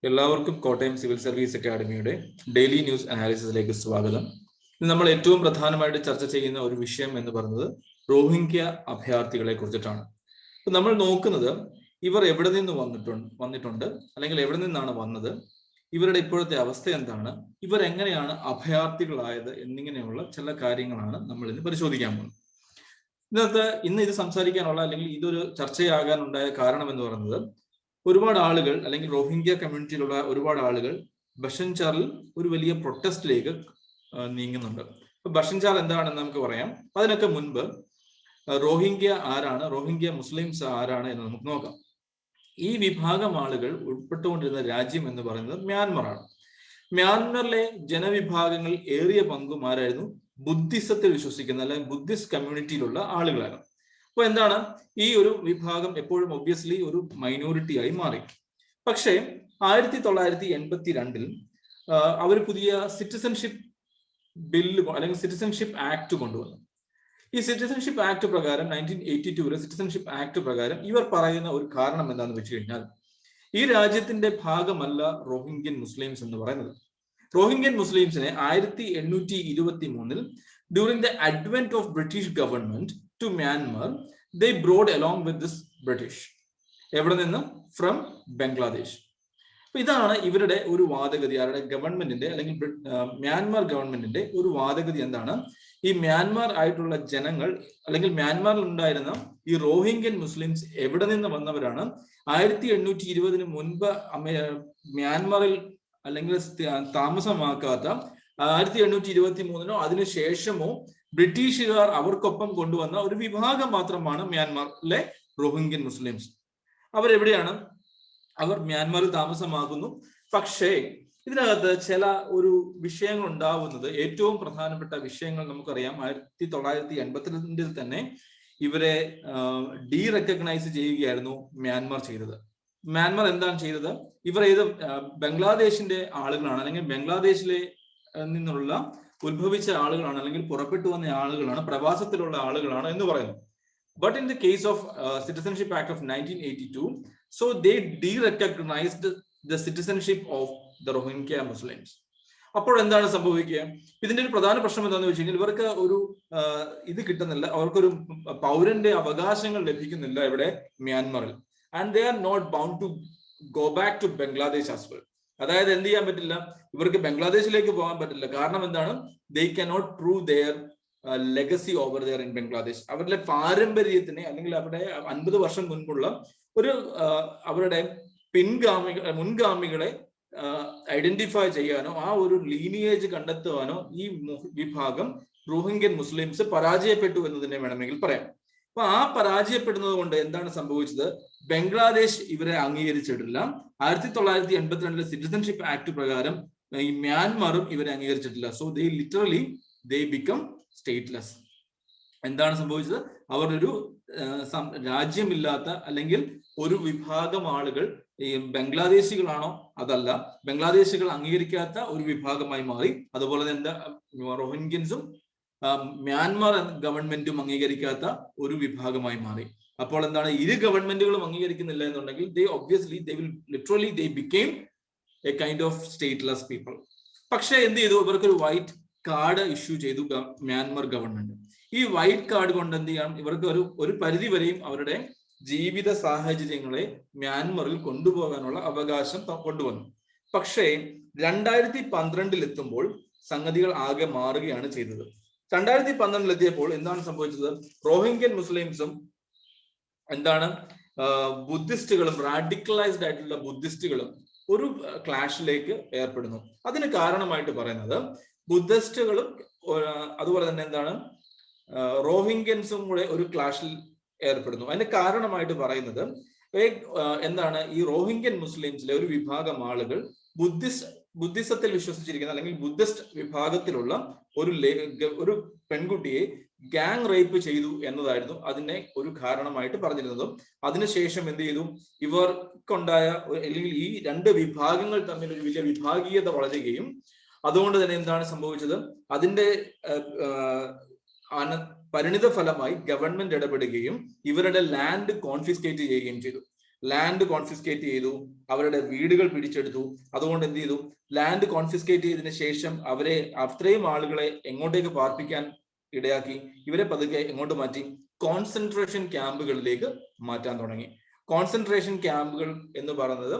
എല്ലാവർക്കും Kottayam civil service അക്കാഡമിയുടെ daily news അനാലിസിസിലേക്ക് സ്വാഗതം. ഇന്ന് നമ്മൾ ഏറ്റവും പ്രധാനമായിട്ട് ചർച്ച ചെയ്യുന്ന ഒരു വിഷയം എന്ന് പറയുന്നത് റോഹിംഗ്യ അഭയാർത്ഥികളെ കുറിച്ചിട്ടാണ്. നമ്മൾ നോക്കുന്നത് ഇവർ എവിടെ നിന്ന് വന്നിട്ടുണ്ട് അല്ലെങ്കിൽ എവിടെ നിന്നാണ് വന്നത്, ഇവരുടെ ഇപ്പോഴത്തെ അവസ്ഥ എന്താണ്, ഇവർ എങ്ങനെയാണ് അഭയാർത്ഥികളായത് എന്നിങ്ങനെയുള്ള ചില കാര്യങ്ങളാണ് നമ്മൾ ഇന്ന് പരിശോധിക്കാൻ പോകുന്നത്. ഇന്ന് ഇത് സംസാരിക്കാനുള്ള അല്ലെങ്കിൽ ഇതൊരു ചർച്ചയാകാനുണ്ടായ കാരണം എന്ന് പറയുന്നത്, ഒരുപാട് ആളുകൾ അല്ലെങ്കിൽ റോഹിംഗ്യ കമ്മ്യൂണിറ്റിയിലുള്ള ഒരുപാട് ആളുകൾ ബഷൻചാറിൽ ഒരു വലിയ പ്രൊട്ടസ്റ്റിലേക്ക് നീങ്ങുന്നുണ്ട്. അപ്പൊ ബഷൻചാർ എന്താണെന്ന് നമുക്ക് പറയാം. അതിനൊക്കെ മുൻപ് റോഹിംഗ്യ ആരാണ്, റോഹിംഗ്യ മുസ്ലിംസ് ആരാണ് എന്ന് നമുക്ക് നോക്കാം. ഈ വിഭാഗം ആളുകൾ ഉൾപ്പെട്ടുകൊണ്ടിരുന്ന രാജ്യം എന്ന് പറയുന്നത് മ്യാൻമറാണ്. മ്യാൻമറിലെ ജനവിഭാഗങ്ങൾ ഏറിയ പങ്കും ആരായിരുന്നു? ബുദ്ധിസത്തിൽ വിശ്വസിക്കുന്ന അല്ലെങ്കിൽ ബുദ്ധിസ്റ്റ് കമ്മ്യൂണിറ്റിയിലുള്ള ആളുകളായിരുന്നു. അപ്പൊ എന്താണ്, ഈ ഒരു വിഭാഗം എപ്പോഴും ഒബ്വിയസ്ലി ഒരു മൈനോറിറ്റി ആയി മാറി. പക്ഷേ 1982 അവർ പുതിയ സിറ്റിസൺഷിപ്പ് ബില്ല് അല്ലെങ്കിൽ സിറ്റിസൺഷിപ്പ് ആക്ട് കൊണ്ടുവന്നു. ഈ സിറ്റിസൺഷിപ്പ് ആക്ട് പ്രകാരം 1982 സിറ്റിസൺഷിപ്പ് ആക്ട് പ്രകാരം ഇവർ പറയുന്ന ഒരു കാരണം എന്താണെന്ന് വെച്ച് കഴിഞ്ഞാൽ, ഈ രാജ്യത്തിന്റെ ഭാഗമല്ല റോഹിംഗ്യൻ മുസ്ലിംസ് എന്ന് പറയുന്നത്. റോഹിംഗ്യൻ മുസ്ലിംസിനെ 1823 during the advent of British government to Myanmar they brought along with this British. എവിടെ നിന്ന്? ഫ്രം ബംഗ്ലാദേശ്. അപ്പൊ ഇതാണ് ഇവരുടെ ഒരു വാദഗതി. അവരുടെ ഗവൺമെന്റിന്റെ അല്ലെങ്കിൽ മ്യാൻമാർ ഗവൺമെന്റിന്റെ ഒരു വാദഗതി എന്താണ്? ഈ മ്യാൻമാർ ആയിട്ടുള്ള ജനങ്ങൾ അല്ലെങ്കിൽ മ്യാൻമാറിൽ ഉണ്ടായിരുന്ന ഈ റോഹിംഗ്യൻ മുസ്ലിംസ് എവിടെ നിന്ന് വന്നവരാണ്? 1820 മുൻപ് മ്യാൻമാറിൽ അല്ലെങ്കിൽ താമസമാക്കാത്ത 1823 അതിനുശേഷമോ ബ്രിട്ടീഷുകാർ അവർക്കൊപ്പം കൊണ്ടുവന്ന ഒരു വിഭാഗം മാത്രമാണ് മ്യാൻമാറിലെ റോഹിംഗ്യൻ മുസ്ലിംസ്. അവരെവിടെയാണ്? അവർ മ്യാൻമാറിൽ താമസമാകുന്നു. പക്ഷേ ഇതിനകത്ത് ചില ഒരു വിഷയങ്ങൾ ഉണ്ടാവുന്നത്, ഏറ്റവും പ്രധാനപ്പെട്ട വിഷയങ്ങൾ നമുക്കറിയാം. 1982 തന്നെ ഇവരെ റെക്കഗ്നൈസ് ചെയ്യുകയായിരുന്നു മ്യാൻമാർ ചെയ്തത്. മ്യാൻമാർ എന്താണ് ചെയ്തത്? ഇവർ ബംഗ്ലാദേശിന്റെ ആളുകളാണ് അല്ലെങ്കിൽ ബംഗ്ലാദേശിലെ നിന്നുള്ള ഉത്ഭവിച്ച ആളുകളാണ് അല്ലെങ്കിൽ പുറപ്പെട്ടു വന്ന ആളുകളാണ്, പ്രവാസത്തിലുള്ള ആളുകളാണ് എന്ന് പറയുന്നു. But in the case of citizenship act of 1982, so they derecognised the citizenship of the Rohingya Muslims. അപ്പോൾ എന്താണ് സംഭവിക്കുക? ഇതിന്റെ ഒരു പ്രധാന പ്രശ്നം എന്താണെന്ന് വെച്ച് കഴിഞ്ഞാൽ, ഇവർക്ക് ഒരു ഇത് കിട്ടുന്നില്ല, അവർക്കൊരു പൗരന്റെ അവകാശങ്ങൾ ലഭിക്കുന്നില്ല ഇവിടെ മ്യാൻമറിൽ. And they are not bound to go back to Bangladesh as well. അതായത് എന്ത് ചെയ്യാൻ പറ്റില്ല, ഇവർക്ക് ബംഗ്ലാദേശിലേക്ക് പോകാൻ പറ്റില്ല. കാരണം എന്താണ്? They cannot prove their legacy over there in Bangladesh. അവരുടെ പാരമ്പര്യത്തിനെ അല്ലെങ്കിൽ അവരുടെ 50 വർഷം മുൻപുള്ള ഒരു അവരുടെ മുൻഗാമികളെ ഐഡന്റിഫൈ ചെയ്യാനോ ആ ഒരു ലീനിയേജ് കണ്ടെത്തുവാനോ ഈ വിഭാഗം റോഹിംഗ്യൻ മുസ്ലിംസ് പരാജയപ്പെട്ടു എന്ന് തന്നെ വേണമെങ്കിൽ പറയാം. അപ്പൊ ആ പരാജയപ്പെടുന്നത് കൊണ്ട് എന്താണ് സംഭവിച്ചത്? ബംഗ്ലാദേശ് ഇവരെ അംഗീകരിച്ചിട്ടില്ല. 1982 സിറ്റിസൺഷിപ്പ് ആക്ട് പ്രകാരം ഈ മ്യാൻമാറും ഇവരെ അംഗീകരിച്ചിട്ടില്ല. So they literally they become stateless. എന്താണ് സംഭവിച്ചത്? അവർ ഒരു രാജ്യമില്ലാത്ത അല്ലെങ്കിൽ ഒരു വിഭാഗം ആളുകൾ, ഈ ബംഗ്ലാദേശികളാണോ അതല്ല, ബംഗ്ലാദേശികൾ അംഗീകരിക്കാത്ത ഒരു വിഭാഗമായി മാറി. അതുപോലെ തന്നെ റോഹിംഗ്യൻസും മ്യാൻമാർ ഗവൺമെന്റും അംഗീകരിക്കാത്ത ഒരു വിഭാഗമായി മാറി. അപ്പോൾ എന്താണ്, ഇരു ഗവൺമെന്റുകളും അംഗീകരിക്കുന്നില്ല എന്നുണ്ടെങ്കിൽ they became a kind of stateless people. പക്ഷെ എന്ത് ചെയ്തു? ഇവർക്കൊരു വൈറ്റ് കാർഡ് ഇഷ്യൂ ചെയ്തു മ്യാൻമാർ ഗവൺമെന്റ്. ഈ വൈറ്റ് കാർഡ് കൊണ്ട് എന്ത് ചെയ്യാം? ഇവർക്ക് ഒരു പരിധി വരെയും അവരുടെ ജീവിത സാഹചര്യങ്ങളെ മ്യാൻമറിൽ കൊണ്ടുപോകാനുള്ള അവകാശം കൊണ്ടുവന്നു. പക്ഷേ 2012 എത്തുമ്പോൾ സംഗതികൾ ആകെ മാറുകയാണ് ചെയ്തത്. 2012 എത്തിയപ്പോൾ എന്താണ് സംഭവിച്ചത്? റോഹിംഗ്യൻ മുസ്ലിംസും എന്താണ് ബുദ്ധിസ്റ്റുകളും, റാഡിക്കലൈസ്ഡ് ആയിട്ടുള്ള ബുദ്ധിസ്റ്റുകളും ഒരു ക്ലാഷിലേക്ക് ഏർപ്പെടുന്നു. അതിന് കാരണമായിട്ട് പറയുന്നത് ബുദ്ധിസ്റ്റുകളും അതുപോലെ തന്നെ എന്താണ് റോഹിംഗ്യൻസും കൂടെ ഒരു ക്ലാഷിൽ ഏർപ്പെടുന്നു. അതിന് കാരണമായിട്ട് പറയുന്നത് എന്താണ്, ഈ റോഹിംഗ്യൻ മുസ്ലിംസിലെ ഒരു വിഭാഗം ആളുകൾ ബുദ്ധിസത്തിൽ വിശ്വസിച്ചിരിക്കുന്ന അല്ലെങ്കിൽ ബുദ്ധിസ്റ്റ് വിഭാഗത്തിലുള്ള ഒരു പെൺകുട്ടിയെ ഗാങ് റേപ്പ് ചെയ്തു എന്നതായിരുന്നു അതിനെ ഒരു കാരണമായിട്ട് പറഞ്ഞിരുന്നതും. അതിനുശേഷം എന്ത് ചെയ്തു? ഇവർക്കുണ്ടായ അല്ലെങ്കിൽ ഈ രണ്ട് വിഭാഗങ്ങൾ തമ്മിൽ ഒരു വലിയ വിഭാഗീയത വളരുകയും അതുകൊണ്ട് തന്നെ എന്താണ് സംഭവിച്ചത്? അതിന്റെ പരിണിത ഫലമായി ഗവൺമെന്റ് ഇടപെടുകയും ഇവരുടെ ലാൻഡ് കോൺഫിസ്കേറ്റ് ചെയ്യുകയും ചെയ്തു. ലാൻഡ് കോൺഫിസ്കേറ്റ് ചെയ്തു, അവരുടെ വീടുകൾ പിടിച്ചെടുത്തു. അതുകൊണ്ട് എന്ത് ചെയ്തു, ലാൻഡ് കോൺഫിസ്കേറ്റ് ചെയ്തതിനു ശേഷം അവരെ അത്രയും ആളുകളെ എങ്ങോട്ടേക്ക് പാർപ്പിക്കാൻ ഇടയാക്കി? ഇവരെ പതുക്കെ എങ്ങോട്ട് മാറ്റി? കോൺസെൻട്രേഷൻ ക്യാമ്പുകളിലേക്ക് മാറ്റാൻ തുടങ്ങി. കോൺസെൻട്രേഷൻ ക്യാമ്പുകൾ എന്ന് പറയുന്നത്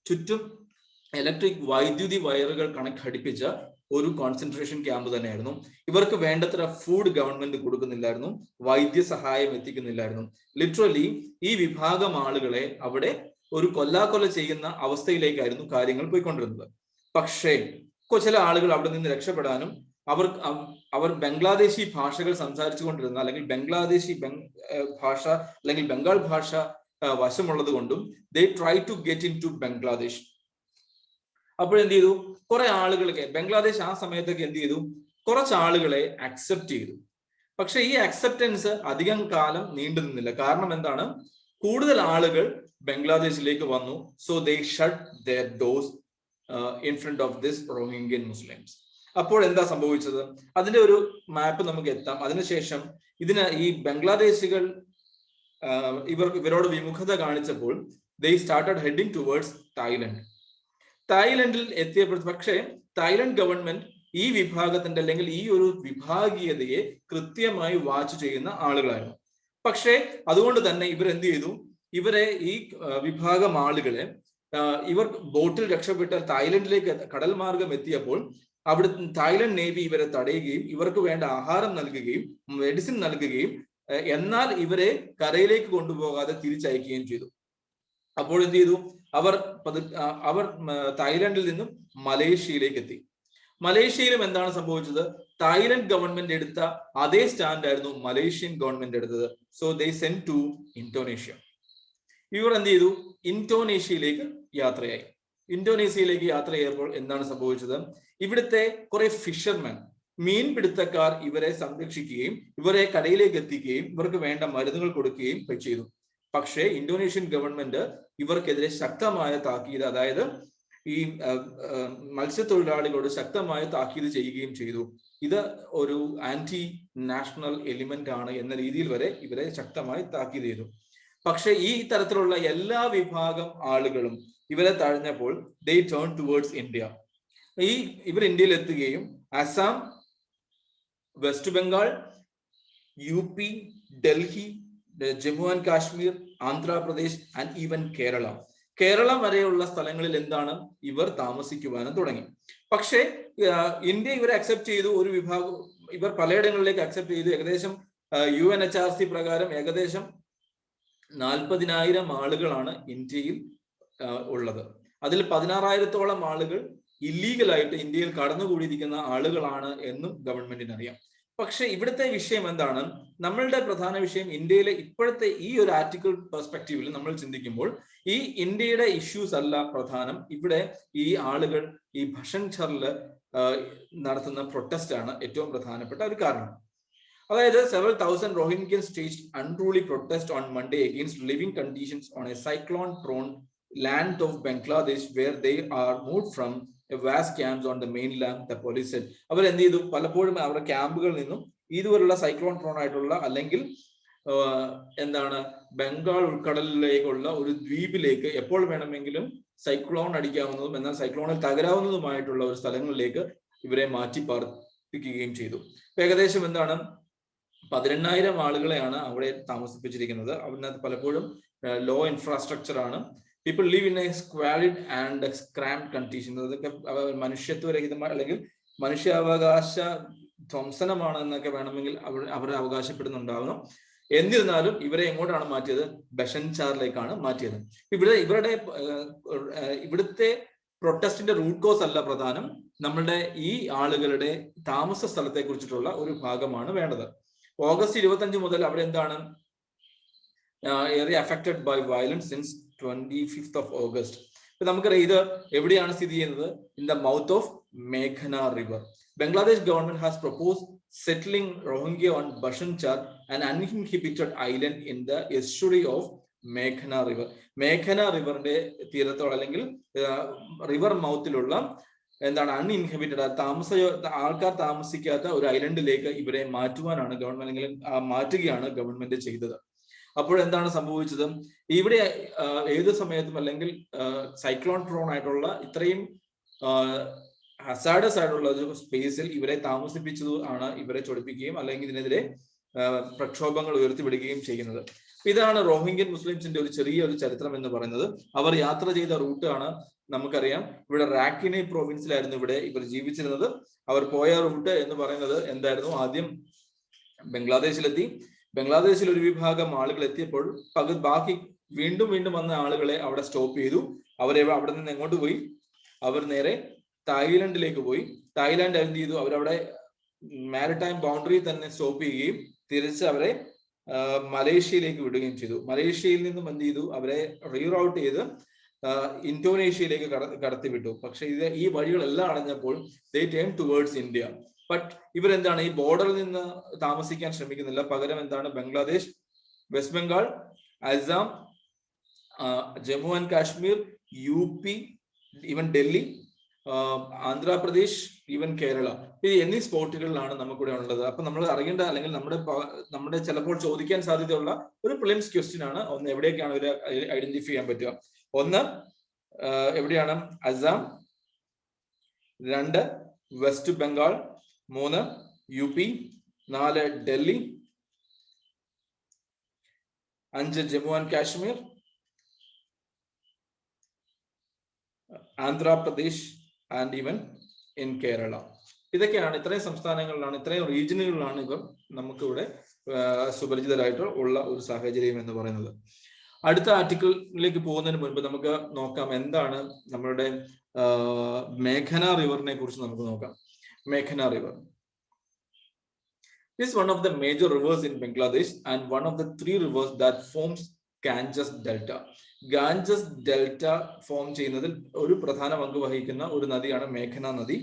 ചുറ്റും ഇലക്ട്രിക് വൈദ്യുതി വയറുകൾ ഘടിപ്പിച്ച ഒരു കോൺസെൻട്രേഷൻ ക്യാമ്പ് തന്നെയായിരുന്നു. ഇവർക്ക് വേണ്ടത്ര ഫുഡ് ഗവൺമെന്റ് കൊടുക്കുന്നില്ലായിരുന്നു, വൈദ്യസഹായം എത്തിക്കുന്നില്ലായിരുന്നു. ലിറ്ററലി ഈ വിഭാഗം ആളുകളെ അവിടെ ഒരു കൊല്ലാക്കൊല ചെയ്യുന്ന അവസ്ഥയിലേക്കായിരുന്നു കാര്യങ്ങൾ പോയിക്കൊണ്ടിരുന്നത്. പക്ഷേ ചില ആളുകൾ അവിടെ നിന്ന് രക്ഷപ്പെടാനും അവർ ബംഗ്ലാദേശി ഭാഷകൾ സംസാരിച്ചു കൊണ്ടിരുന്ന, അല്ലെങ്കിൽ ബംഗ്ലാദേശി ഭാഷ അല്ലെങ്കിൽ ബംഗാൾ ഭാഷ വശമുള്ളത് കൊണ്ടും they try to get into Bangladesh. അപ്പോഴെന്ത് ചെയ്തു, കുറെ ആളുകളൊക്കെ ബംഗ്ലാദേശ് ആ സമയത്തൊക്കെ എന്ത് ചെയ്തു, കുറച്ച് ആളുകളെ അക്സെപ്റ്റ് ചെയ്തു. പക്ഷെ ഈ അക്സെപ്റ്റൻസ് അധികം കാലം നീണ്ടു നിന്നില്ല. കാരണം എന്താണ്, കൂടുതൽ ആളുകൾ ബംഗ്ലാദേശിലേക്ക് വന്നു. So they shut their doors in front of this Rohingya Muslims. അപ്പോൾ എന്താ സംഭവിച്ചത്, അതിന്റെ ഒരു മാപ്പ് നമുക്ക് എത്താം. അതിനുശേഷം ഈ ബംഗ്ലാദേശികൾ ഇവരോട് വിമുഖത കാണിച്ചപ്പോൾ they started heading towards Thailand. തായ്ലൻഡിൽ എത്തിയപ്പോൾ പക്ഷേ തായ്ലൻഡ് ഗവൺമെന്റ് ഈ വിഭാഗത്തിന്റെ അല്ലെങ്കിൽ ഈ ഒരു വിഭാഗീയതയെ കൃത്യമായി വാച്ച് ചെയ്യുന്ന ആളുകളായിരുന്നു. പക്ഷേ അതുകൊണ്ട് തന്നെ ഇവരെന്ത് ചെയ്തു, ഇവരെ ഈ വിഭാഗം ആളുകളെ ഇവർ ബോട്ടിൽ രക്ഷപ്പെട്ട് തായ്ലൻഡിലേക്ക് കടൽ മാർഗം എത്തിയപ്പോൾ അവിടെ തായ്ലൻഡ് നേവി ഇവരെ തടയുകയും ഇവർക്ക് വേണ്ട ആഹാരം നൽകുകയും മെഡിസിൻ നൽകുകയും എന്നാൽ ഇവരെ കരയിലേക്ക് കൊണ്ടുപോകാതെ തിരിച്ചയക്കുകയും ചെയ്തു. അപ്പോൾ എന്ത് ചെയ്തു, അവർ തായ്ലൻഡിൽ നിന്നും മലേഷ്യയിലേക്ക് എത്തി. മലേഷ്യയിലും എന്താണ് സംഭവിച്ചത്, തായ്ലൻഡ് ഗവൺമെന്റ് എടുത്ത അതേ സ്റ്റാൻഡ് ആയിരുന്നു മലേഷ്യൻ ഗവൺമെന്റ് എടുത്തത്. So they sent to Indonesia. ഇവർ എന്ത് ചെയ്തു, ഇന്തോനേഷ്യയിലേക്ക് യാത്രയായി. ഇന്തോനേഷ്യയിലേക്ക് യാത്ര ചെയ്തപ്പോൾ എന്താണ് സംഭവിച്ചത്, ഇവിടുത്തെ കുറെ ഫിഷർമാൻ, മീൻപിടുത്തക്കാർ ഇവരെ സംരക്ഷിക്കുകയും ഇവരെ കടയിലേക്ക് എത്തിക്കുകയും ഇവർക്ക് വേണ്ട മരുന്നുകൾ കൊടുക്കുകയും ചെയ്തു. പക്ഷേ ഇന്തോനേഷ്യൻ ഗവൺമെന്റ് ഇവർക്കെതിരെ ശക്തമായ താക്കീത്, അതായത് ഈ മത്സ്യത്തൊഴിലാളികളോട് ശക്തമായ താക്കീത് ചെയ്യുകയും ചെയ്തു. ഇത് ഒരു ആന്റി നാഷണൽ എലിമെന്റ് ആണ് എന്ന രീതിയിൽ വരെ ഇവരെ ശക്തമായി താക്കീത് ചെയ്തു. പക്ഷെ ഈ തരത്തിലുള്ള എല്ലാ വിഭാഗം ആളുകളും ഇവരെ തഴഞ്ഞപ്പോൾ ദേ ടേൺ ടുവേർഡ്സ് ഇന്ത്യ. ഇവർ ഇന്ത്യയിൽ എത്തുകയും Assam, West Bengal, UP, Delhi, Jammu and Kashmir, Andhra Pradesh and even Keralam വരെയുള്ള സ്ഥലങ്ങളിൽ എന്താണ് ഇവർ താമസിക്കുവാനും തുടങ്ങി. പക്ഷേ ഇന്ത്യ ഇവരെ അക്സെപ്റ്റ് ചെയ്തു. ഒരു വിഭാഗം ഇവർ പലയിടങ്ങളിലേക്ക് അക്സെപ്റ്റ് ചെയ്തു. ഏകദേശം UNHRC പ്രകാരം ഏകദേശം 40,000 ആളുകളാണ് ഇന്ത്യയിൽ ഉള്ളത്. അതിൽ 16,000-ഓളം ആളുകൾ ഇല്ലീഗലായിട്ട് ഇന്ത്യയിൽ കടന്നുകൂടിയിരിക്കുന്ന ആളുകളാണ് എന്നും ഗവൺമെന്റിന് അറിയാം. പക്ഷെ ഇവിടുത്തെ വിഷയം എന്താണ്, നമ്മളുടെ പ്രധാന വിഷയം ഇന്ത്യയിലെ ഇപ്പോഴത്തെ ഈ ഒരു ആർട്ടിക്കിൾ പെർസ്പെക്റ്റീവിൽ നമ്മൾ ചിന്തിക്കുമ്പോൾ ഈ ഇന്ത്യയുടെ ഇഷ്യൂസ് അല്ല പ്രധാനം. ഇവിടെ ഈ ആളുകൾ ഈ ഭഷൻചറില് നടത്തുന്ന പ്രൊട്ടസ്റ്റ് ആണ് ഏറ്റവും പ്രധാനപ്പെട്ട ഒരു കാരണം. അതായത് several thousand Rohingyans staged unruly protest on Monday against living conditions on a cyclone-prone land of Bangladesh, where they are moved from a vast camps on the mainland, the police said. അവർ എന്ത് ചെയ്തു, പലപ്പോഴും അവരുടെ ക്യാമ്പുകളിൽ നിന്നും ഇതുപോലുള്ള cyclone prawn ആയിട്ടുള്ള അല്ലെങ്കിൽ എന്താണ് ബംഗാൾ ഉൾക്കടലിലേക്കുള്ള ഒരു ദ്വീപിലേക്ക് എപ്പോൾ വേണമെങ്കിലും സൈക്ലോൺ അടിക്കാവുന്നതും എന്നാൽ സൈക്ലോണിൽ തകരാവുന്നതുമായിട്ടുള്ള ഒരു സ്ഥലങ്ങളിലേക്ക് ഇവരെ മാറ്റി പാർപ്പിക്കുകയും ചെയ്തു. ഏകദേശം എന്താണ് 18,000 ആളുകളെയാണ് അവിടെ താമസിപ്പിച്ചിരിക്കുന്നത്. അതിനകത്ത് പലപ്പോഴും ലോ ഇൻഫ്രാസ്ട്രക്ചർ ആണ്. People live in a squalid and cramped condition. അതൊക്കെ മനുഷ്യത്വരഹിതമായ അല്ലെങ്കിൽ മനുഷ്യാവകാശ ധ്വംസനമാണ് എന്നൊക്കെ വേണമെങ്കിൽ അവർ അവകാശപ്പെടുന്നുണ്ടാവുന്നു. എന്നിരുന്നാലും ഇവരെ എങ്ങോട്ടാണ് മാറ്റിയത്, ബഷൻചാറിലേക്കാണ് മാറ്റിയത്. ഇവിടുത്തെ പ്രൊട്ടസ്റ്റിന്റെ റൂട്ട് കോസ് അല്ല പ്രധാനം, നമ്മളുടെ ഈ ആളുകളുടെ താമസ സ്ഥലത്തെ കുറിച്ചിട്ടുള്ള ഒരു ഭാഗമാണ് വേണ്ടത്. ഓഗസ്റ്റ് 25 മുതൽ അവിടെ എന്താണ് area affected by violence since 25th of August. ഇപ്പൊ നമുക്കറിയാം ഇത് എവിടെയാണ് സ്ഥിതി ചെയ്യുന്നത്, ഇൻ ദ മൗത്ത് ഓഫ് മേഘന river. Bangladesh government has propose settling Rohingya on Bhasan Char, an uninhabited island in the estuary of Meghna River. മേഘന റിവറിന്റെ തീരത്തോളം അല്ലെങ്കിൽ റിവർ മൗത്തിലുള്ള എന്താണ് അൺഇൻഹബിറ്റഡ് ആൾക്കാർ താമസിക്കാത്ത ഒരു ഐലൻഡിലേക്ക് ഇവരെ മാറ്റുവാനാണ് ഗവൺമെന്റ് അല്ലെങ്കിൽ മാറ്റുകയാണ് ഗവൺമെന്റ് ചെയ്തത്. അപ്പോഴെന്താണ് സംഭവിച്ചത്? ഇവിടെ ഏത് സമയത്തും അല്ലെങ്കിൽ സൈക്ലോൺ പ്രോൺ ആയിട്ടുള്ള ഇത്രയും ഹസാഡസ് ആയിട്ടുള്ള ഒരു സ്പേസിൽ ഇവരെ താമസിപ്പിച്ചത് ആണ് ഇവരെ ചൊടിപ്പിക്കുകയും അല്ലെങ്കിൽ ഇതിനെതിരെ പ്രക്ഷോഭങ്ങൾ ഉയർത്തിവിടുകയും ചെയ്യുന്നത്. ഇതാണ് റോഹിംഗ്യൻ മുസ്ലിംസിന്റെ ഒരു ചെറിയൊരു ചരിത്രം എന്ന് പറയുന്നത്. അവർ യാത്ര ചെയ്ത റൂട്ട് ആണ് നമുക്കറിയാം. ഇവിടെ റാക്കിനെ പ്രോവിൻസിലായിരുന്നു ഇവിടെ ഇവർ ജീവിച്ചിരുന്നത്. അവർ പോയ റൂട്ട് എന്ന് പറയുന്നത് എന്തായിരുന്നു? ആദ്യം ബംഗ്ലാദേശിലെത്തി. ബംഗ്ലാദേശിൽ ഒരു വിഭാഗം ആളുകൾ എത്തിയപ്പോൾ ബാക്കി വീണ്ടും വന്ന ആളുകളെ അവിടെ സ്റ്റോപ്പ് ചെയ്തു. അവരെ അവിടെ നിന്ന് എങ്ങോട്ട് പോയി? അവർ നേരെ തായ്ലൻഡിലേക്ക് പോയി. തായ്ലാൻഡ് എന്ത് ചെയ്തു? അവരവിടെ മാരിടൈം ബൗണ്ടറി തന്നെ സ്റ്റോപ്പ് ചെയ്യുകയും തിരിച്ച് അവരെ മലേഷ്യയിലേക്ക് വിടുകയും ചെയ്തു. മലേഷ്യയിൽ നിന്നും എന്ത് ചെയ്തു? അവരെ റീറൗട്ട് ചെയ്ത് ഇന്തോനേഷ്യയിലേക്ക് കടത്തിവിട്ടു. പക്ഷെ ഈ വഴികളെല്ലാം അടഞ്ഞപ്പോൾ ദേ ടേം ടുവേർഡ്സ് ഇന്ത്യ. ബട്ട് ഇവരെന്താണ്? ഈ ബോർഡറിൽ നിന്ന് താമസിക്കാൻ ശ്രമിക്കുന്നില്ല. പകരം എന്താണ്? Bangladesh, west Bengal, Assam, Jammu and Kashmir, UP, even Delhi, Andhra Pradesh, even Kerala എന്നീ സ്പോട്ടുകളിലാണ് നമുക്കിവിടെ ഉള്ളത്. അപ്പൊ നമ്മൾ അറിയേണ്ട അല്ലെങ്കിൽ നമ്മുടെ ചിലപ്പോൾ ചോദിക്കാൻ സാധ്യതയുള്ള ഒരു പ്രിലിംസ് ക്വസ്റ്റ്യൻ ആണ്. ഒന്ന്, എവിടേക്കാണ് ഇവരെ ഐഡന്റിഫൈ ചെയ്യാൻ പറ്റുക? ഒന്ന്, എവിടെയാണ്? Assam. 2, west Bengal. 3, UP. 4, Delhi. 5, Jammu and Kashmir, Andhra Pradesh and even in Kerala. ഇതൊക്കെയാണ്, ഇത്രയും സംസ്ഥാനങ്ങളിലാണ്, ഇത്രയും റീജിയനുകളിലാണ് ഇവർ നമുക്കിവിടെ സുപരിചിതരായിട്ട് ഉള്ള ഒരു സാഹചര്യം എന്ന് പറയുന്നത്. അടുത്ത ആർട്ടിക്കിളിലേക്ക് പോകുന്നതിന് മുൻപ് നമുക്ക് നോക്കാം എന്താണ് നമ്മളുടെ മേഘന റിവറിനെ കുറിച്ച് നമുക്ക് നോക്കാം. മേഘന river is one of the major rivers in Bangladesh and one of the 3 rivers that forms Ganges Delta. Ganges Delta form ചെയ്യുന്നതിൽ ഒരു പ്രധാന പങ്ക് വഹിക്കുന്ന ഒരു നദിയാണ് മേഘന നദി.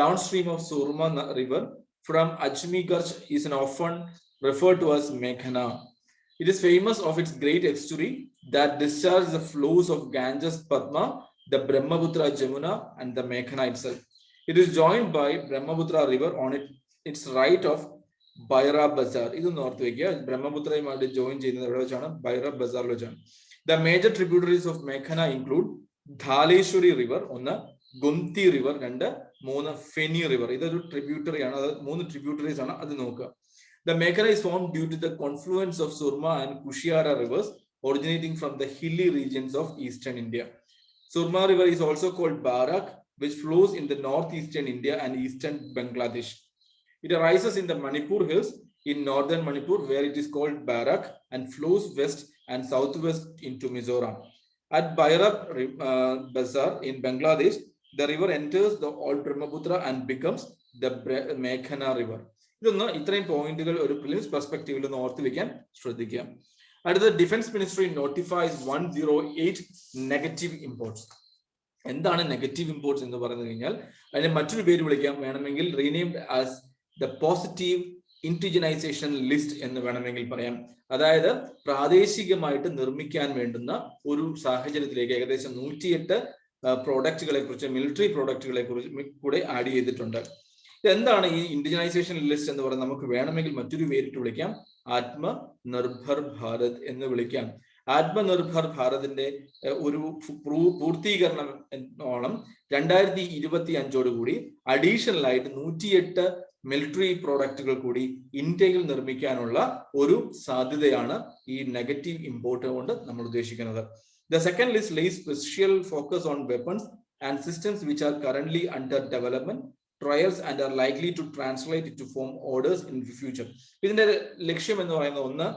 Downstream of Surma River from Ajmigarh is often referred to as Meghna. It is famous of its great estuary that discharges the flows of Ganges Padma, the Brahmaputra Jamuna and the Meghna itself. It is joined by Brahmaputra River on its right of Bhaira Bazar. ഇത് north വയ്ക്കുക. ബ്രഹ്മപുത്രയുമായിട്ട് join ചെയ്യുന്നത് എവിടെ വെച്ചാണ്? ബൈറ ബസാറിൽ വെച്ചാണ്. The major tributaries of Meghna include Dhaleshwari River, 1, Gumti River, 2, 3, Feni River. ഇതൊരു tributary ആണ്. അത് 3 tributaries ആണ്. അത് നോക്കുക. The Meghna is formed due to the confluence of Surma and Kushiara rivers originating from the hilly regions of eastern India. Surma River is also called Barak, which flows in the northeastern India and eastern Bangladesh. It arises in the Manipur hills in northern Manipur, where it is called Barak, and flows west and southwest into Mizoram. At Bhaira Bazar in Bangladesh, the river enters the old Brahmaputra and becomes the Meghna River. ഇതൊന്ന് ഇത്രയും പോയിന്റുകൾ ഒരു prelims പെർസ്പെക്റ്റീവിൽ ഒന്ന് ഓർത്ത് വെക്കാൻ ശ്രദ്ധിക്കുക. അടുത്ത, defence ministry നോട്ടിഫൈസ് 108 negative imports. എന്താണ് നെഗറ്റീവ് ഇമ്പോർട്ട്സ് എന്ന് പറഞ്ഞു കഴിഞ്ഞാൽ അതിനെ മറ്റൊരു പേര് വിളിക്കാം, വേണമെങ്കിൽ renamed as the positive ഇൻഡിജിനൈസേഷൻ list എന്ന് വേണമെങ്കിൽ പറയാം. അതായത് പ്രാദേശികമായിട്ട് നിർമ്മിക്കാൻ വേണ്ടുന്ന ഒരു സാഹചര്യത്തിലേക്ക് ഏകദേശം 108 പ്രോഡക്റ്റുകളെ കുറിച്ച്, മിലിറ്ററി പ്രോഡക്റ്റുകളെ കുറിച്ച് കൂടെ ആഡ് ചെയ്തിട്ടുണ്ട്. എന്താണ് ഈ ഇൻഡിജിനൈസേഷൻ ലിസ്റ്റ് എന്ന് പറയുന്നത്? നമുക്ക് വേണമെങ്കിൽ മറ്റൊരു പേരിട്ട് വിളിക്കാം, ആത്മനിർഭർ ഭാരത് എന്ന് വിളിക്കാം. ആത്മനിർഭർ ഭാരതിന്റെ ഒരു പൂർത്തീകരണം എന്നോണം 2025 അഡീഷണൽ ആയിട്ട് 108 മിലിറ്ററി പ്രോഡക്റ്റുകൾ കൂടി ഇന്ത്യയിൽ നിർമ്മിക്കാനുള്ള ഒരു സാധ്യതയാണ് ഈ നെഗറ്റീവ് ഇമ്പോർട്ട് കൊണ്ട് നമ്മൾ ഉദ്ദേശിക്കുന്നത്. The second list lays special focus on weapons and systems which are currently under development, trials and are likely to translate into form orders in the future. ഇതിന്റെ ലക്ഷ്യം എന്ന് പറയുന്നത്, ഒന്ന്,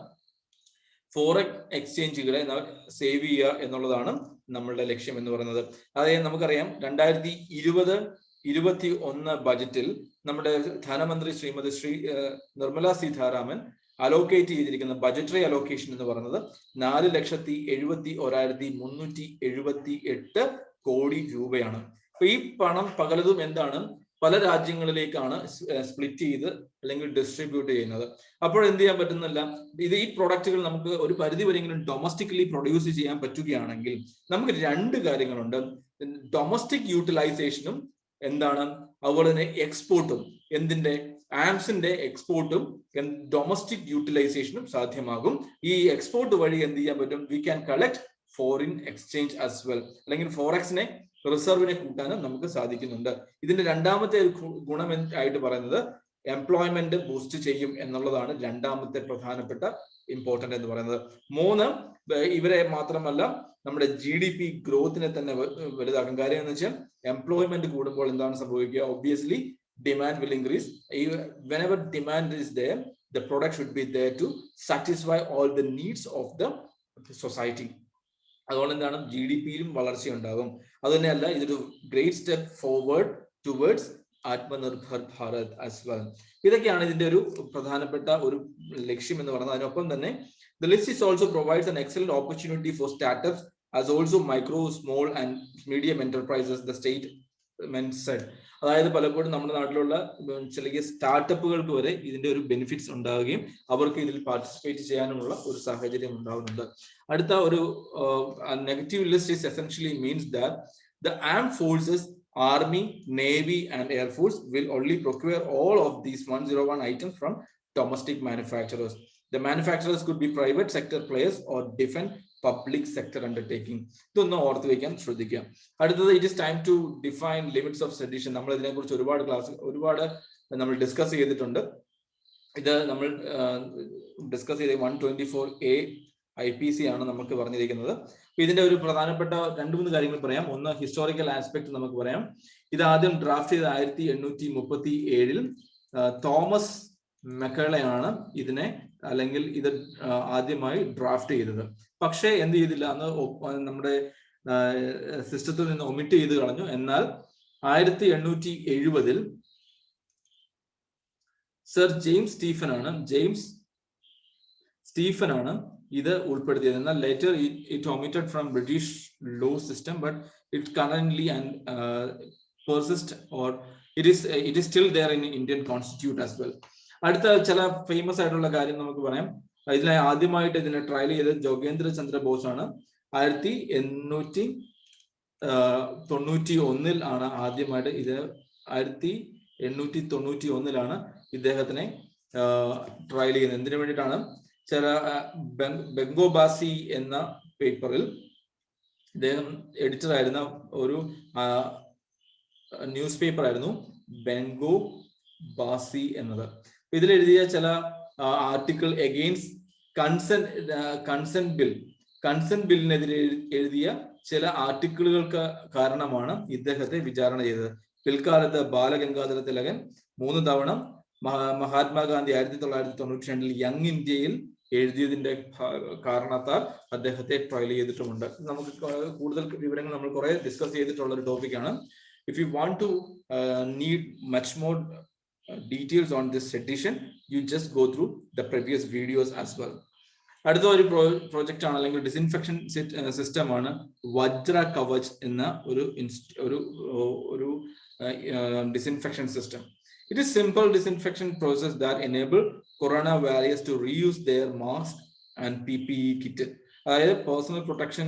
ഫോറിൻ എക്സ്ചേഞ്ചുകളെ സേവ് ചെയ്യുക എന്നുള്ളതാണ് നമ്മളുടെ ലക്ഷ്യം എന്ന് പറയുന്നത്. അതായത് നമുക്കറിയാം 2020-21 ബജറ്റിൽ നമ്മുടെ ധനമന്ത്രി ശ്രീമതി നിർമ്മല സീതാരാമൻ അലോക്കേറ്റ് ചെയ്തിരിക്കുന്ന ബജറ്ററി അലോക്കേഷൻ എന്ന് പറയുന്നത് 4,71,378 കോടി രൂപയാണ്. അപ്പൊ ഈ പണം പകലതും എന്താണ്, പല രാജ്യങ്ങളിലേക്കാണ് സ്പ്ലിറ്റ് ചെയ്ത് അല്ലെങ്കിൽ ഡിസ്ട്രിബ്യൂട്ട് ചെയ്യുന്നത്. അപ്പോൾ എന്ത് ചെയ്യാൻ പറ്റുന്നില്ല, ഈ പ്രോഡക്റ്റുകൾ നമുക്ക് ഒരു പരിധി വരെയെങ്കിലും ഡൊമസ്റ്റിക്കലി പ്രൊഡ്യൂസ് ചെയ്യാൻ പറ്റുകയാണെങ്കിൽ നമുക്ക് 2 കാര്യങ്ങളുണ്ട്. ഡൊമസ്റ്റിക് യൂട്ടിലൈസേഷനും എന്താണ്, അതുപോലെ തന്നെ എക്സ്പോർട്ടും. എന്തിന്റെ? ആംസിന്റെ എക്സ്പോർട്ടും ഡൊമസ്റ്റിക് യൂട്ടിലൈസേഷനും സാധ്യമാകും. ഈ എക്സ്പോർട്ട് വഴി എന്ത് ചെയ്യാൻ പറ്റും? We can collect foreign exchange as well, അല്ലെങ്കിൽ ഫോറക്സിനെ റിസർവിനെ കൂട്ടാനും നമുക്ക് സാധിക്കുന്നുണ്ട്. ഇതിന്റെ രണ്ടാമത്തെ ഗുണം ആയിട്ട് പറയുന്നത് എംപ്ലോയ്മെന്റ് ബൂസ്റ്റ് ചെയ്യും എന്നുള്ളതാണ് രണ്ടാമത്തെ പ്രധാനപ്പെട്ട ഇമ്പോർട്ടന്റ് എന്ന് പറയുന്നത്. 3, ഇവരെ മാത്രമല്ല നമ്മുടെ GDP ഗ്രോത്തിനെ തന്നെ വലുതാക്കും. കാര്യം എന്ന് വെച്ചാൽ എംപ്ലോയ്മെന്റ് കൂടുമ്പോൾ എന്താണ് സംഭവിക്കുക? Obviously demand will increase. Whenever demand is there, the product should be there to satisfy all the needs of the society. അതുകൊണ്ട് എന്താണ്? GDP-യിലും വളർച്ചയുണ്ടാകും. അതുതന്നെയല്ല, ഇതൊരു great step forward towards Atmanirbhar Bharat as well. ഇതൊക്കെയാണ് ഇതിന്റെ ഒരു പ്രധാനപ്പെട്ട ഒരു ലക്ഷ്യം എന്ന് പറയുന്നത്. അതിനൊപ്പം തന്നെ the list is also provides an excellent opportunity for startups as also micro, small and medium enterprises, the statement said. അതായത് പലപ്പോഴും നമ്മുടെ നാട്ടിലുള്ള ചെറിയ സ്റ്റാർട്ടപ്പുകൾക്ക് വരെ ഇതിന്റെ ഒരു ബെനിഫിറ്റ്സ് ഉണ്ടാവുകയും അവർക്ക് ഇതിൽ പാർട്ടിസിപ്പേറ്റ് ചെയ്യാനുമുള്ള ഒരു സാഹചര്യം ഉണ്ടാവുന്നുണ്ട്. അടുത്ത ഒരു negative list is essentially means that the armed forces, army, navy and air force will only procure all of these 101 items from domestic manufacturers. The manufacturers could be private sector players or different public sector undertaking. ഇതൊന്ന് ഓർത്ത് വയ്ക്കാൻ ശ്രദ്ധിക്കുക. അടുത്തത്, it is time to define limits of sedition. നമ്മൾ ഇതിനെക്കുറിച്ച് ഒരുപാട് നമ്മൾ discuss ചെയ്തിട്ടുണ്ട്. ഇത് നമ്മൾ ഡിസ്കസ് ചെയ്ത 124A IPC ആണ് നമുക്ക് പറഞ്ഞിരിക്കുന്നത്. ഇതിന്റെ ഒരു പ്രധാനപ്പെട്ട 2-3 കാര്യങ്ങൾ പറയാം. ഒന്ന്, ഹിസ്റ്റോറിക്കൽ ആസ്പെക്ട് നമുക്ക് പറയാം. ഇത് ആദ്യം ഡ്രാഫ്റ്റ് ചെയ്ത 1837 തോമസ് മെക്കളയാണ് ഇതിനെ, അല്ലെങ്കിൽ ഇത് ആദ്യമായി ഡ്രാഫ്റ്റ് ചെയ്തത്. പക്ഷേ എന്ത് ചെയ്തില്ല, അന്ന് നമ്മുടെ സിസ്റ്റത്തിൽ നിന്ന് ഒമിറ്റ് ചെയ്ത് കളഞ്ഞു. എന്നാൽ 1870 സർ ജെയിംസ് സ്റ്റീഫനാണ് ഇത് ഉൾപ്പെടുത്തിയത്. എന്നാൽ later it omitted from British law system, but it currently and persist or it is still there in Indian constitute as well. അടുത്ത ചില ഫേമസ് ആയിട്ടുള്ള കാര്യം നമുക്ക് പറയാം. ഇതിനെ ആദ്യമായിട്ട് ഇതിനെ ട്രയൽ ചെയ്തത് ജോഗേന്ദ്ര ചന്ദ്ര ബോസ് ആണ്. 1891 ആണ് ആദ്യമായിട്ട് ഇത് 1891 ഇദ്ദേഹത്തിനെ ട്രയൽ ചെയ്യുന്നത്. എന്തിനു വേണ്ടിയിട്ടാണ്? ചില ബംഗോബാസി എന്ന പേപ്പറിൽ ഇദ്ദേഹം എഡിറ്റർ ആയിരുന്ന ഒരു ന്യൂസ് പേപ്പർ ആയിരുന്നു ബംഗോ ബാസി എന്നത്. ഇതിൽ എഴുതിയ ചില ആർട്ടിക്കിൾ എഗെയിൻസ്റ്റ് കൺസെന്റ് ബില്ലിനെതിരെ എഴുതിയ ചില ആർട്ടിക്കിളുകൾക്ക് കാരണമാണ് ഇദ്ദേഹത്തെ വിചാരണ ചെയ്തത്. പിൽക്കാലത്ത് ബാലഗംഗാധര തിലകൻ 3 തവണ, മഹാത്മാഗാന്ധി 1992 യങ് ഇന്ത്യയിൽ എഴുതിയതിന്റെ കാരണത്താൽ അദ്ദേഹത്തെ ട്രയൽ ചെയ്തിട്ടുമുണ്ട്. നമുക്ക് കൂടുതൽ വിവരങ്ങൾ നമ്മൾ കുറെ ഡിസ്കസ് ചെയ്തിട്ടുള്ള ഒരു ടോപ്പിക്കാണ്. If you want to need much more details on this sedition, you just go through the previous videos as well. അടുത്ത ഒരു പ്രോജക്റ്റ് ആണ്, അല്ലെങ്കിൽ ഡിസിൻഫെക്ഷൻ സിസ്റ്റം ആണ് വജ്ര കവച് എന്ന ഒരു disinfection system. It is simple disinfection process that enable corona warriors to reuse their mask and PPE kit. അതായത് personal protection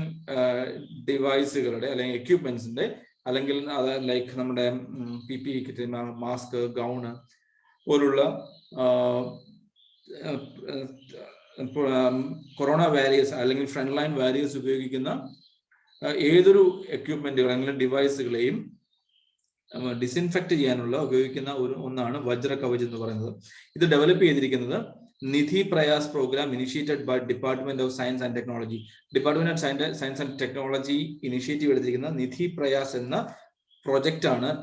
ഡിവൈസുകളുടെ അല്ലെങ്കിൽ എക്യുപ്മെന്റ്സിന്റെ, അല്ലെങ്കിൽ ലൈക്ക് നമ്മുടെ PPE കിറ്റ്, മാസ്ക്, ഗൗണ് പോലുള്ള കൊറോണ വാരിയേഴ്സ് അല്ലെങ്കിൽ ഫ്രണ്ട് ലൈൻ വാരിയേഴ്സ് ഉപയോഗിക്കുന്ന ഏതൊരു എക്യുപ്മെന്റുകൾ അല്ലെങ്കിൽ ഡിവൈസുകളെയും ഡിസിൻഫെക്ട് ചെയ്യാനുള്ള ഉപയോഗിക്കുന്ന ഒന്നാണ് വജ്ര കവച് എന്ന് പറയുന്നത്. ഇത് ഡെവലപ്പ് ചെയ്തിരിക്കുന്നത് Nidhi Prayas program initiated by department of science and technology. Department of science and technology initiative എടുത്തിരിക്കുന്ന നിധി പ്രയാസ് എന്ന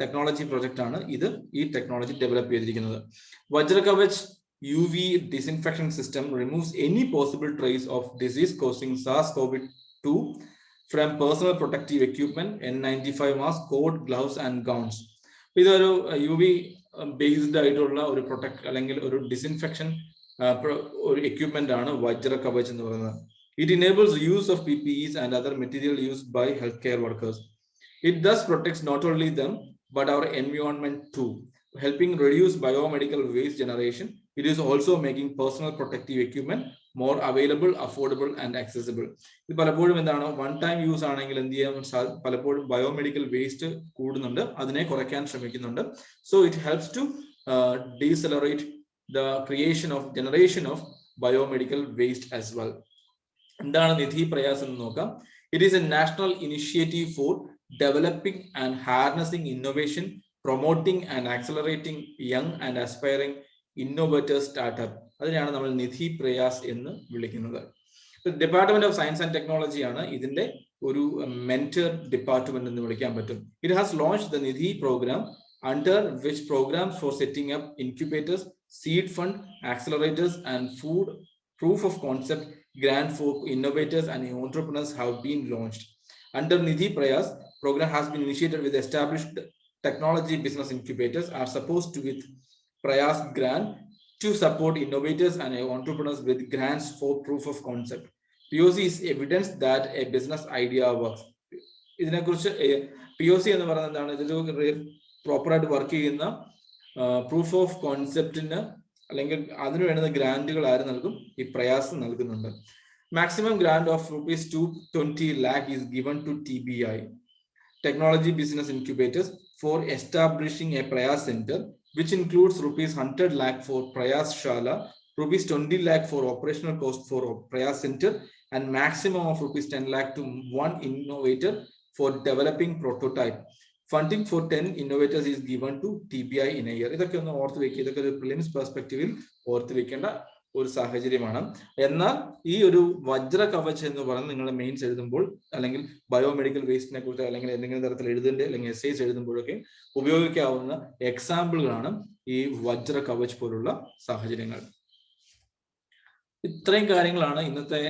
ടെക്നോളജി പ്രൊജക്റ്റ് ആണ് ഇത്. ഈ ടെക്നോളജി ഡെവലപ്പ് ചെയ്തിരിക്കുന്നത്. വജ്ര Kavach UV disinfection system removes any possible trace of disease causing SARS-CoV-2 from personal protective equipment, N95 mask, coat, gloves and gowns. ഇതൊരു UV based ആയിട്ടുള്ള ഒരു protect അല്ലെങ്കിൽ ഒരു ഡിസിൻഫെക്ഷൻ ഒരു എക്യുപ്മെന്റ് ആണ് വജ്ര കവച് എന്ന് പറയുന്നത്. It enables use of PPEs and other material used by healthcare workers. It thus protects not only them but our environment too, helping reduce biomedical waste generation. It is also making personal protective equipment more available, affordable and accessible. ഇത് പലപ്പോഴും എന്താണ്, one time use ആണെങ്കിൽ എന്ത് ചെയ്യാൻ പലപ്പോഴും biomedical waste കൂടുന്നുണ്ട്, അതിനെ കുറയ്ക്കാൻ ശ്രമിക്കുന്നുണ്ട്. So it helps to decelerate the creation of generation of biomedical waste as well. എന്താണ് നിധി പ്രയാസ് എന്ന് നോക്കാം. It is a national initiative for developing and harnessing innovation, promoting and accelerating young and aspiring innovators startup. അതിനെയാണ് നമ്മൾ നിധി പ്രയാസ് എന്ന് വിളിക്കുന്നത്. Department of science and technology ആണ് ഇതിന്റെ ഒരു മെന്റർ ഡിപ്പാർട്ട്മെന്റ് എന്ന് വിളിക്കാൻ പറ്റും. It has launch the Nidhi program, under which programs for setting up incubators, seed fund, accelerators, and food proof of concept grant for innovators and entrepreneurs have been launched. Under Nidhi Prayas, program has been initiated with established technology business incubators are supposed to with Prayas grant to support innovators and entrepreneurs with grants for proof of concept. POC is evidence that a business idea works. ഇതിനെക്കുറിച്ച് POC എന്ന് പറയുന്നത് എന്താണ്? ഇതൊരു പ്രോപ്പറായിട്ട് work ചെയ്യുന്ന proof of കോൺസെപ്റ്റിന് അല്ലെങ്കിൽ അതിന് വേണ്ടുന്ന ഗ്രാന്റുകൾ ആര് നൽകും? ഈ പ്രയാസ് നൽകുന്നുണ്ട്. Maximum grant of ₹220 lakh is given to TBI, Technology Business Incubators, for establishing a Prayas Center, which includes ₹100 lakh for Prayas Shala, ₹20 lakh for operational cost for Prayas Center, and maximum of ₹10 lakh to one innovator for developing prototype. Funding for 10 innovators is given to TBI in a year. ഇതൊക്കെ ഒന്ന് ഓർത്ത് വെക്കുക. ഇതൊക്കെ ഒരു prelims പെർസ്പെക്റ്റീവിൽ ഓർത്ത് വെക്കേണ്ട ഒരു സാഹചര്യമാണ്. എന്നാൽ ഈ ഒരു വജ്ര കവച് എന്ന് പറയുന്നത് നിങ്ങൾ മെയിൻസ് എഴുതുമ്പോൾ അല്ലെങ്കിൽ ബയോമെഡിക്കൽ വേസ്റ്റിനെ കുറിച്ച് അല്ലെങ്കിൽ എന്തെങ്കിലും തരത്തിൽ എഴുതേണ്ട അല്ലെങ്കിൽ എസ്സേസ് എഴുതുമ്പോഴൊക്കെ ഉപയോഗിക്കാവുന്ന എക്സാമ്പിളുകളാണ് ഈ വജ്ര കവച് പോലുള്ള സാഹചര്യങ്ങൾ. ഇത്രയും കാര്യങ്ങളാണ് ഇന്നത്തെ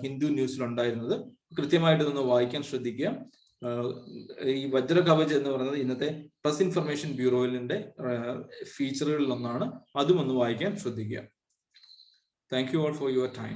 ഹിന്ദു ന്യൂസിൽ ഉണ്ടായിരുന്നത്. കൃത്യമായിട്ട് ഒന്ന് വായിക്കാൻ ശ്രദ്ധിക്കുക. ഈ വജ്ര കവച് എന്ന് പറയുന്നത് ഇന്നത്തെ പ്രസ് ഇൻഫർമേഷൻ ബ്യൂറോയിലിന്റെ ഫീച്ചറുകളിൽ ഒന്നാണ്. അതും ഒന്ന് വായിക്കാൻ ശ്രദ്ധിക്കുക. Thank you all for your time.